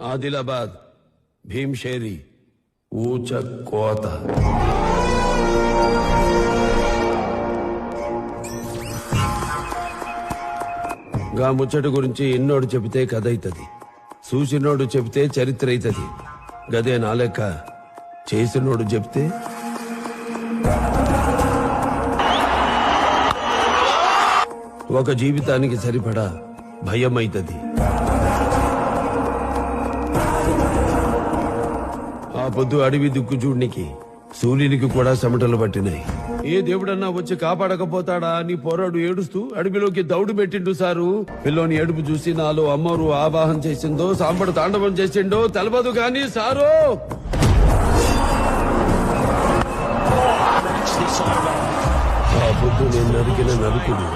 ఆదిలాబాద్ భీంషేరి ఊచ కోత. గా ముచ్చట గురించి ఎన్నోడు చెబితే కథ అయితది, చూసినోడు చెబితే చరిత్ర అయితది. గదే నా లెక్క చేసినోడు చెప్తే ఒక జీవితానికి సరిపడా భయం అయితది. ఆ పొద్దు అడవి దిక్కు చూడ్నికి సూర్యునికి కూడా చెమటలు పట్టినాయి. ఏ దేవుడన్నా వచ్చి కాపాడకపోతాడా అని పోరాడు ఏడుస్తూ అడవిలోకి దౌడు పెట్టిండు సారు. పిల్లోని ఏడుపు చూసి నాలో అమ్మోరు ఆవాహం చేసిందో సాంబడు తాండవం చేసిండో తెలవదు గాని సారు ఆ పొద్దు నేను నరికిన నరుకుడు